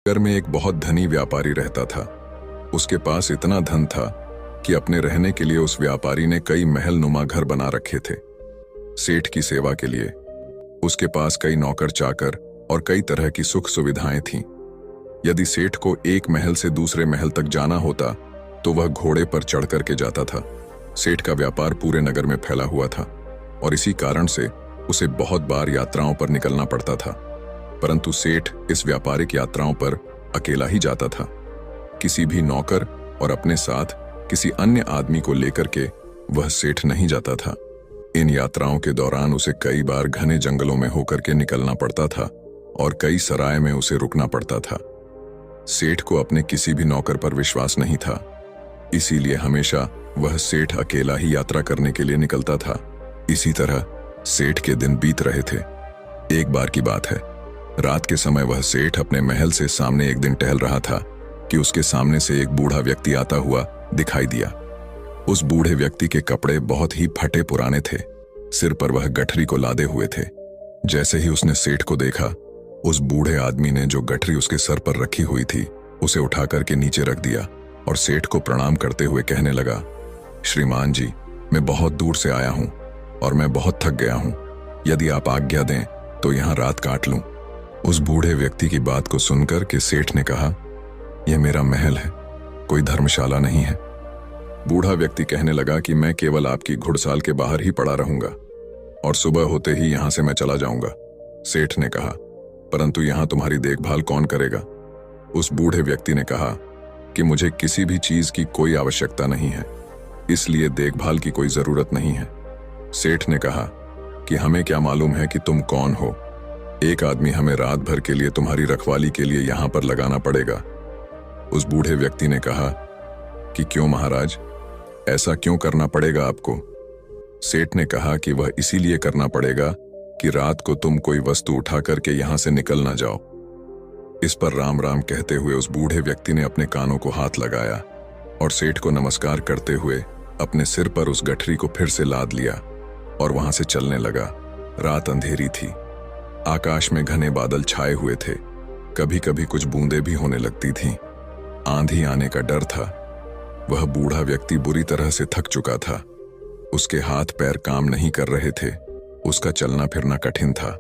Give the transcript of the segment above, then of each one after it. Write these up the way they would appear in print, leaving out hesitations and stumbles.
घर में एक बहुत धनी व्यापारी रहता था। उसके पास इतना धन था कि अपने रहने के लिए उस व्यापारी ने कई महल नुमा घर बना रखे थे। सेठ की सेवा के लिए उसके पास कई नौकर चाकर और कई तरह की सुख सुविधाएं थीं। यदि सेठ को एक महल से दूसरे महल तक जाना होता तो वह घोड़े पर चढ़ करके जाता था। सेठ का व्यापार पूरे नगर में फैला हुआ था और इसी कारण से उसे बहुत बार यात्राओं पर निकलना पड़ता था। परंतु सेठ इस व्यापारिक यात्राओं पर अकेला ही जाता था। किसी भी नौकर और अपने साथ किसी अन्य आदमी को लेकर के वह सेठ नहीं जाता था। इन यात्राओं के दौरान उसे कई बार घने जंगलों में होकर के निकलना पड़ता था और कई सराय में उसे रुकना पड़ता था। सेठ को अपने किसी भी नौकर पर विश्वास नहीं था, इसीलिए हमेशा वह सेठ अकेला ही यात्रा करने के लिए निकलता था। इसी तरह सेठ के दिन बीत रहे थे। एक बार की बात है, रात के समय वह सेठ अपने महल से सामने एक दिन टहल रहा था कि उसके सामने से एक बूढ़ा व्यक्ति आता हुआ दिखाई दिया। उस बूढ़े व्यक्ति के कपड़े बहुत ही फटे पुराने थे। सिर पर वह गठरी को लादे हुए थे। जैसे ही उसने सेठ को देखा, उस बूढ़े आदमी ने जो गठरी उसके सर पर रखी हुई थी उसे उठा करके नीचे रख दिया और सेठ को प्रणाम करते हुए कहने लगा, श्रीमान जी, मैं बहुत दूर से आया हूं और मैं बहुत थक गया हूं। यदि आप आज्ञा दें तो यहां रात काट लूं। उस बूढ़े व्यक्ति की बात को सुनकर के सेठ ने कहा, यह मेरा महल है, कोई धर्मशाला नहीं है। बूढ़ा व्यक्ति कहने लगा कि मैं केवल आपकी घुड़साल के बाहर ही पड़ा रहूंगा और सुबह होते ही यहां से मैं चला जाऊंगा। सेठ ने कहा, परंतु यहां तुम्हारी देखभाल कौन करेगा? उस बूढ़े व्यक्ति ने कहा कि मुझे किसी भी चीज की कोई आवश्यकता नहीं है, इसलिए देखभाल की कोई जरूरत नहीं है। सेठ ने कहा कि हमें क्या मालूम है कि तुम कौन हो। एक आदमी हमें रात भर के लिए तुम्हारी रखवाली के लिए यहां पर लगाना पड़ेगा। उस बूढ़े व्यक्ति ने कहा कि क्यों महाराज, ऐसा क्यों करना पड़ेगा आपको? सेठ ने कहा कि वह इसीलिए करना पड़ेगा कि रात को तुम कोई वस्तु उठा करके यहां से निकल ना जाओ। इस पर राम राम कहते हुए उस बूढ़े व्यक्ति ने अपने कानों को हाथ लगाया और सेठ को नमस्कार करते हुए अपने सिर पर उस गठरी को फिर से लाद लिया और वहां से चलने लगा। रात अंधेरी थी, आकाश में घने बादल छाए हुए थे, कभी कभी कुछ बूंदें भी होने लगती थीं। आंधी आने का डर था। वह बूढ़ा व्यक्ति बुरी तरह से थक चुका था। उसके हाथ पैर काम नहीं कर रहे थे, उसका चलना फिरना कठिन था।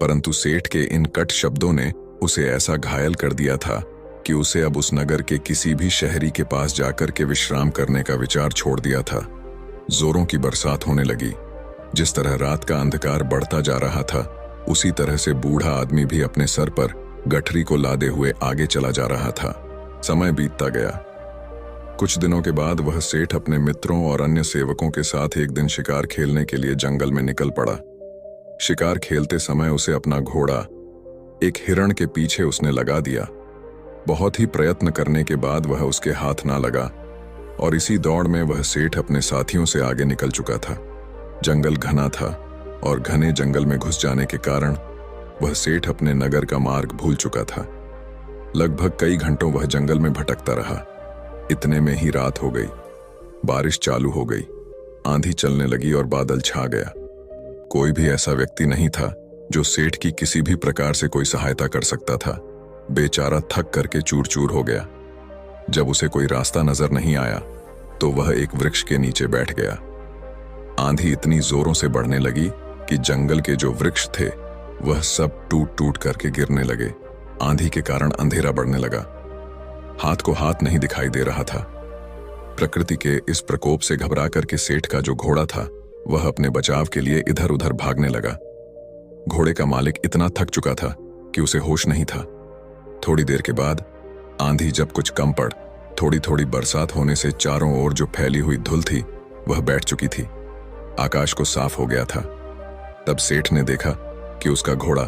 परंतु सेठ के इन कट शब्दों ने उसे ऐसा घायल कर दिया था कि उसे अब उस नगर के किसी भी शहरी के पास जाकर के विश्राम करने का विचार छोड़ दिया था। जोरों की बरसात होने लगी। जिस तरह रात का अंधकार बढ़ता जा रहा था, उसी तरह से बूढ़ा आदमी भी अपने सर पर गठरी को लादे हुए आगे चला जा रहा था। समय बीतता गया। कुछ दिनों के बाद वह सेठ अपने मित्रों और अन्य सेवकों के साथ एक दिन शिकार खेलने के लिए जंगल में निकल पड़ा। शिकार खेलते समय उसे अपना घोड़ा एक हिरण के पीछे उसने लगा दिया। बहुत ही प्रयत्न करने के बाद वह उसके हाथ ना लगा और इसी दौड़ में वह सेठ अपने साथियों से आगे निकल चुका था। जंगल घना था और घने जंगल में घुस जाने के कारण वह सेठ अपने नगर का मार्ग भूल चुका था। लगभग कई घंटों वह जंगल में भटकता रहा। इतने में ही रात हो गई। बारिश चालू हो गई, आंधी चलने लगी और बादल छा गया। कोई भी ऐसा व्यक्ति नहीं था जो सेठ की किसी भी प्रकार से कोई सहायता कर सकता था। बेचारा थक करके चूर चूर हो गया। जब उसे कोई रास्ता नजर नहीं आया तो वह एक वृक्ष के नीचे बैठ गया। आंधी इतनी जोरों से बढ़ने लगी कि जंगल के जो वृक्ष थे वह सब टूट टूट करके गिरने लगे। आंधी के कारण अंधेरा बढ़ने लगा। हाथ को हाथ नहीं दिखाई दे रहा था। प्रकृति के इस प्रकोप से घबरा करके सेठ का जो घोड़ा था वह अपने बचाव के लिए इधर उधर भागने लगा। घोड़े का मालिक इतना थक चुका था कि उसे होश नहीं था। थोड़ी देर के बाद आंधी जब कुछ कम पड़, थोड़ी थोड़ी बरसात होने से चारों ओर जो फैली हुई धुल थी वह बैठ चुकी थी। आकाश को साफ हो गया था। तब सेठ ने देखा कि उसका घोड़ा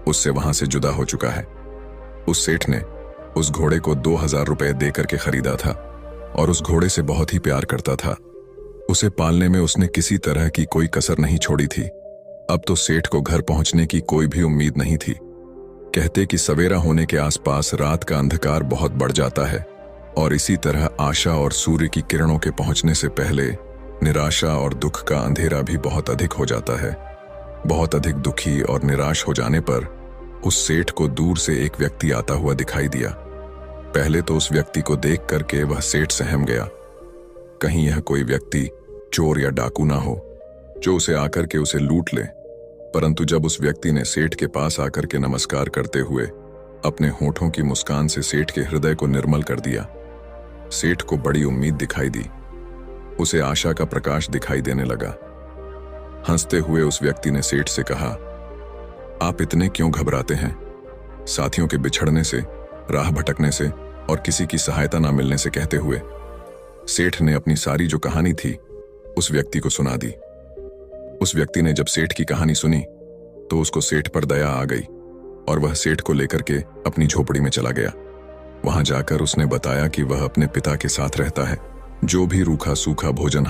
उससे वहां से जुदा हो चुका है। उस सेठ ने उस घोड़े को 2000 रुपए देकर के खरीदा था और उस घोड़े से बहुत ही प्यार करता था। उसे पालने में उसने किसी तरह की कोई कसर नहीं छोड़ी थी। अब तो सेठ को घर पहुंचने की कोई भी उम्मीद नहीं थी। कहते कि सवेरा होने के आसपास रात का अंधकार बहुत बढ़ जाता है और इसी तरह आशा और सूर्य की किरणों के पहुंचने से पहले निराशा और दुख का अंधेरा भी बहुत अधिक हो जाता है। बहुत अधिक दुखी और निराश हो जाने पर उस सेठ को दूर से एक व्यक्ति आता हुआ दिखाई दिया। पहले तो उस व्यक्ति को देख करके वह सेठ सहम गया। कहीं यह कोई व्यक्ति चोर या डाकू ना हो जो उसे आकर के उसे लूट ले। परंतु जब उस व्यक्ति ने सेठ के पास आकर के नमस्कार करते हुए अपने होठों की मुस्कान से सेठ के हृदय को निर्मल कर दिया, सेठ को बड़ी उम्मीद दिखाई दी। उसे आशा का प्रकाश दिखाई देने लगा। हंसते हुए उस व्यक्ति ने सेठ से कहा, आप इतने क्यों घबराते हैं? साथियों के बिछड़ने से, राह भटकने से और किसी की सहायता ना मिलने से कहते हुए सेठ ने अपनी सारी जो कहानी थी उस व्यक्ति को सुना दी। उस व्यक्ति ने जब सेठ की कहानी सुनी तो उसको सेठ पर दया आ गई और वह सेठ को लेकर के अपनी झोपड़ी में चला गया। वहां जाकर उसने बताया कि वह अपने पिता के साथ रहता है। जो भी रूखा सूखा भोजन